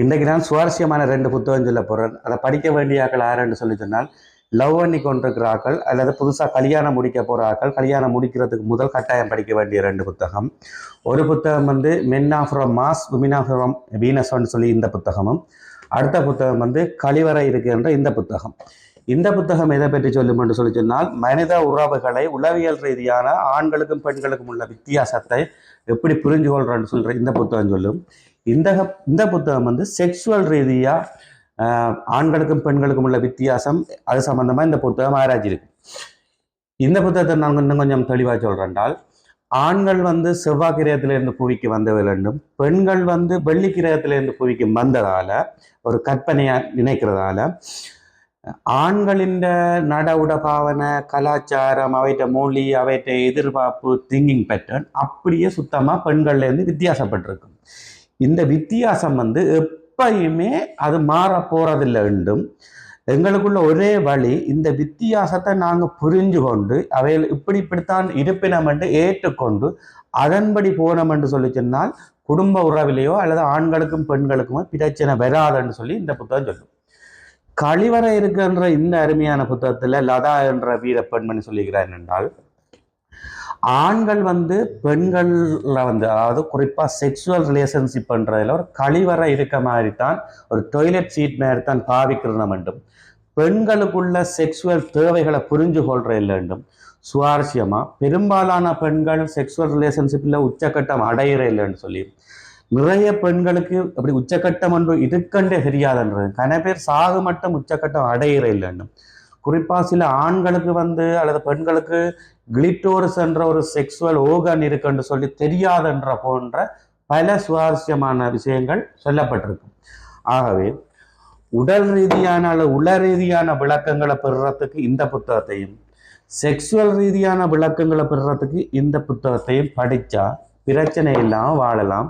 இன்றைக்கு நான் சுவாரஸ்யமான 2 புத்தகம் சொல்ல போகிறேன். அதை படிக்க வேண்டிய ஆக்கள் யாருன்னு சொல்லி சொன்னால், லவ் பண்ணி கொண்டிருக்கிற ஆக்கள் அல்லது புதுசாக கல்யாணம் முடிக்க போகிற ஆக்கள், கல்யாணம் முடிக்கிறதுக்கு முதல் கட்டாயம் படிக்க வேண்டிய 2 புத்தகம். ஒரு புத்தகம் வந்து men of from Mars women of from வீனஸ்ன்னு சொல்லி இந்த புத்தகமும், அடுத்த புத்தகம் வந்து கழிவறை இருக்கின்ற இந்த புத்தகம். இந்த புத்தகம் எதை பற்றி சொல்லும் என்று சொல்லி சொன்னால், மனித உறவுகளை உளவியல் ரீதியான ஆண்களுக்கும் பெண்களுக்கும் உள்ள வித்தியாசத்தை எப்படி புரிஞ்சு கொள்றேன்னு சொல்ற இந்த புத்தகம் சொல்லும். இந்த இந்த புத்தகம் வந்து செக்ஷுவல் ரீதியாக ஆண்களுக்கும் பெண்களுக்கும் உள்ள வித்தியாசம் அது சம்பந்தமாக இந்த புத்தகம் ஆராய்ச்சி இருக்கு. இந்த புத்தகத்தை நான் இன்னும் கொஞ்சம் தெளிவாக சொல்றேன்டால், ஆண்கள் வந்து செவ்வாய் கிரகத்திலிருந்து புவிக்கு வந்த வேண்டும், பெண்கள் வந்து வெள்ளி கிரகத்திலிருந்து புவிக்கு வந்ததால ஒரு கற்பனையா நினைக்கிறதால ஆண்களின் நட உட பாவனை கலாச்சாரம் அவைட்ட மொழி அவைட்ட எதிர்பார்ப்பு திங்கிங் பேட்டர்ன் அப்படியே சுத்தமாக பெண்கள்லேருந்து வித்தியாசப்பட்டிருக்கு. இந்த வித்தியாசம் வந்து எப்பயுமே அது மாற போறதில்லை. வேண்டும் எங்களுக்குள்ள ஒரே வழி இந்த வித்தியாசத்தை நாங்கள் புரிஞ்சு கொண்டு அவைகள் இப்படித்தான் இருப்பினம் என்று ஏற்றுக்கொண்டு அதன்படி போனோம் என்று சொல்லி சொன்னால் குடும்ப உறவிலேயோ அல்லது ஆண்களுக்கும் பெண்களுக்குமோ பிரச்சனை வராதுன்னு சொல்லி இந்த புத்தகம் சொல்லும். கழிவறை இருக்கின்ற இந்த அருமையான புத்தகத்துல லதா என்ற வீர பெண்மணி சொல்லிக்கிறார் என்றால், ஆண்கள் வந்து பெண்கள்ல வந்து அதாவது குறிப்பா செக்ஷுவல் ரிலேஷன்ஷிப் பண்றதுல ஒரு கழிவறை இருக்க மாதிரி தான், ஒரு டொய்லெட் சீட் மாதிரி தான் பாவிக்கிறோம் வேண்டும். பெண்களுக்குள்ள செக்ஷுவல் தேவைகளை புரிஞ்சு கொள்ற வேண்டும். சுவாரஸ்யமா பெரும்பாலான பெண்கள் செக்ஷுவல் ரிலேஷன்ஷிப்ல உச்சக்கட்டம் அடையிற இல்லைன்னு சொல்லி நிறைய பெண்களுக்கு அப்படி உச்சக்கட்டம் ஒன்று இருக்கண்டே தெரியாதுன்றது. கன பேர் சாகு மட்டும் உச்சக்கட்டம் அடையிற இல்லைன்னு. குறிப்பா சில ஆண்களுக்கு வந்து அல்லது பெண்களுக்கு கிளிட்டோரஸ் என்ற ஒரு செக்ஸுவல் ஓகன் இருக்குன்னு சொல்லி தெரியாதுன்ற போன்ற பல சுவாரஸ்யமான விஷயங்கள் சொல்லப்பட்டிருக்கு. ஆகவே உடல் ரீதியான அல்லது உள ரீதியான விளக்கங்களை பெறுறதுக்கு இந்த புத்தகத்தையும், செக்ஸுவல் ரீதியான விளக்கங்களை பெறுறதுக்கு இந்த புத்தகத்தையும் படிச்சா பிரச்சனை இல்லாமல் வாழலாம்.